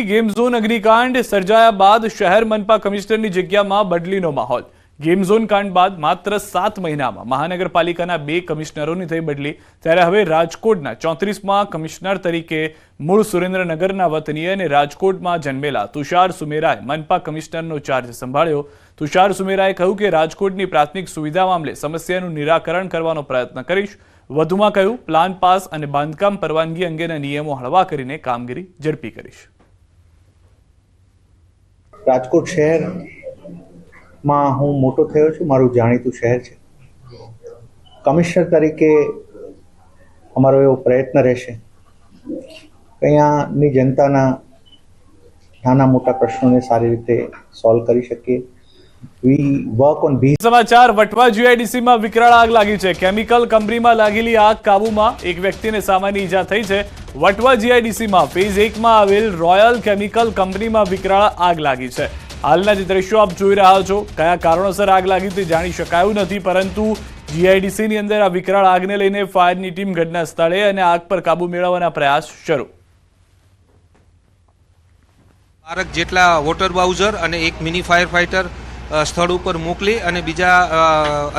Amreli game zone અગ્નિકાંડ સર્જાયા બાદ શહેર મનપા કમિશનરની જગ્યામાં બદલીનો માહોલ। ગેમ ઝોન કાંડ બાદ માત્ર 7 મહિનામાં મહાનગરપાલિકાના 2 કમિશનરોની થઈ બદલી, ત્યારે હવે રાજકોટના 34મા કમિશનર તરીકે મૂળ સુરેન્દ્રનગરના વતની અને રાજકોટમાં જન્મેલા તુષાર સુમેરાએ મનપા કમિશનરનો ચાર્જ સંભાળ્યો। તુષાર સુમેરાએ કહ્યું કે રાજકોટની પ્રાથમિક સુવિધા મામલે સમસ્યાનું નિરાકરણ કરવાનો પ્રયત્ન કરીશ। વધુમાં કહ્યું, પ્લાન પાસ અને બાંધકામ પરવાનગી અંગેના નિયમો હળવા કરીને કામગીરી ઝડપી કરીશ। રાજકોટ શહેરમાં હું મોટો થયો છું, મારું જાણીતું શહેર છે। કમિશનર તરીકે અમારો એવો પ્રયત્ન રહેશે કે અહીંયાની જનતાના નાના મોટા પ્રશ્નોને સારી રીતે સોલ્વ કરી શકીએ। સમાચાર વટવા જીઆઈડીસીમાં વિકરાળ આગ લાગી છે। કેમિકલ કંપનીમાં લાગેલી આગ કાબૂમાં, એક વ્યક્તિને સામાન્ય ઈજા થઈ છે। વટવા જીઆઈડીસીમાં ફેઝ 1માં આવેલ રોયલ કેમિકલ કંપનીમાં વિકરાળ આગ લાગી છે। હાલના જે દ્રશ્યો આપ જોઈ રહ્યા છો, કયા કારણોસર આગ લાગી તે જાણી શકાયું નથી, પરંતુ જીઆઈડીસીની અંદર આ વિકરાળ આગને લઈને ફાયરની ટીમ ઘટના સ્થળે અને આગ પર કાબુ મેળવવાના પ્રયાસ શરૂ। 12 જેટલા વોટર બાઉઝર અને એક મિની ફાયર ફાઇટર સ્થળ ઉપર મોકલી અને બીજા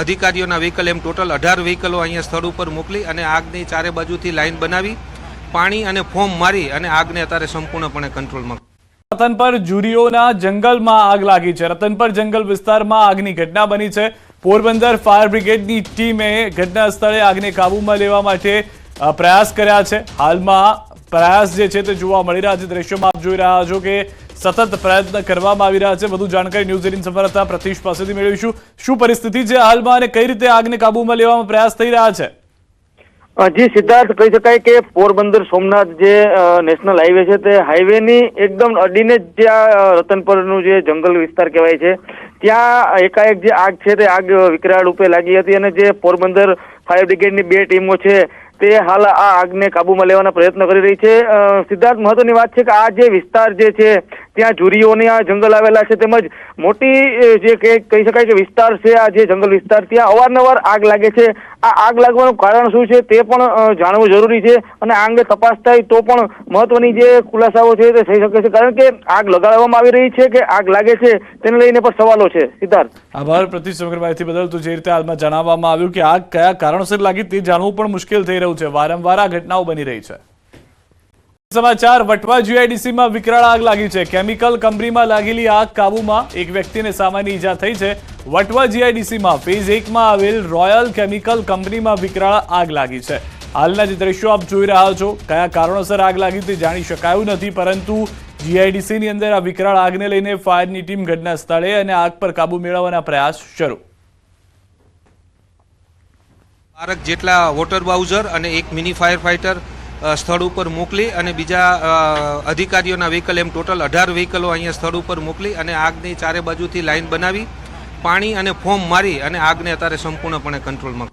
અધિકારીઓના વ્હીકલ એમ ટોટલ 18 વ્હીકલો અહીંયા સ્થળ ઉપર મોકલી અને આગની ચારે બાજુથી લાઈન બનાવી પાણી અને ફોમ મારી અને આગને અત્યારે સંપૂર્ણપણે કંટ્રોલમાં। રતનપર જુરીઓના જંગલમાં આગ લાગી છે। રતનપર જંગલ વિસ્તારમાં આગની ઘટના બની છે। પોરબંદર ફાયર બ્રિગેડની ટીમે ઘટના સ્થળે આગને કાબૂમાં લેવા માટે પ્રયાસ કર્યા છે। હાલમાં પ્રયાસ જે છે તે જોવા મળી રહ્યા છે। દ્રશ્યોમાં આપ જોઈ રહ્યા છો કે સતત પ્રયત્ન કરવામાં આવી રહ્યા છે। વધુ જાણકારી ન્યૂઝ 18 સંવાદદાતા પ્રતિશ પાસેથી મેળવીશું। શું પરિસ્થિતિ છે હાલમાં અને કઈ રીતે આગને કાબૂમાં લેવામાં પ્રયાસ થઈ રહ્યા છે? જી સિદ્ધાર્થ, કહી શકાય કે પોરબંદર સોમનાથ જે નેશનલ હાઈવે છે તે હાઈવેની એકદમ અડીને જ જે રતનપરનું જે જંગલ વિસ્તાર કહેવાય છે, ત્યાં એકાએક જે આગ છે તે આગ વિકરાળ રૂપે લાગી હતી અને જે પોરબંદર ફાયર બ્રિગેડની 2 ટીમો છે તે હાલ આ આગને કાબૂમાં લેવાના પ્રયત્ન કરી રહી છે। સિદ્ધાર્થ, મહત્વની વાત છે કે આ જે વિસ્તાર જે છે ત્યાં જુરીઓના જંગલ આવેલા છે, તેમજ મોટી જે કહી શકાય કે વિસ્તાર છે આ જે જંગલ વિસ્તાર, ત્યાં અવારનવાર આગ લાગે છે। આ આગ લાગવાનું કારણ શું છે તે પણ જાણવું જરૂરી છે અને આ અંગે તપાસ થાય તો પણ મહત્વની જે ખુલાસાઓ છે તે થઈ શકે છે, કારણ કે આગ લગાડવામાં આવી રહી છે કે આગ લાગે છે તેને લઈને પણ સવાલો છે। સિદ્ધાર્થ, આભાર પ્રતિશ સમગ્ર માહિતી બદલ। તો જે રીતે હાલમાં જણાવવામાં આવ્યું કે આગ કયા કારણોસર લાગી તે જાણવું પણ મુશ્કેલ થઈ રહ્યું છે। વારંવાર આ ઘટનાઓ બની રહી છે। સમાચાર વટવા જીઆઈડીસીમાં વિકરાળ આગ લાગી છે। કેમિકલ કંપનીમાં લાગેલી આગ કાબૂમાં, એક વ્યક્તિને સામાન્ય ઈજા થઈ છે। વટવા જીઆઈડીસીમાં ફેઝ 1માં આવેલ રોયલ કેમિકલ કંપનીમાં વિકરાળ આગ લાગી છે। હાલના જે દ્રશ્યો આપ જોઈ રહ્યા છો, કયા કારણોસર આગ લાગી તે જાણી શકાયું નથી, પરંતુ જીઆઈડીસીની અંદર આ વિકરાળ આગને લઈને ફાયરની ટીમ ઘટના સ્થળે અને આગ પર કાબુ મેળવવાના પ્રયાસ શરૂ। 12 જેટલા વોટર બાઉઝર અને એક મિની ફાયર ફાઇટર સ્થળ ઉપર મોકલી અને બીજા અધિકારીઓના વ્હીકલ એમ ટોટલ 18 વ્હીકલો અહીંયા સ્થળ ઉપર મોકલી અને આગની ચારે બાજુથી લાઈન બનાવી પાણી અને ફોમ મારી અને આગને અત્યારે સંપૂર્ણપણે કંટ્રોલમાં।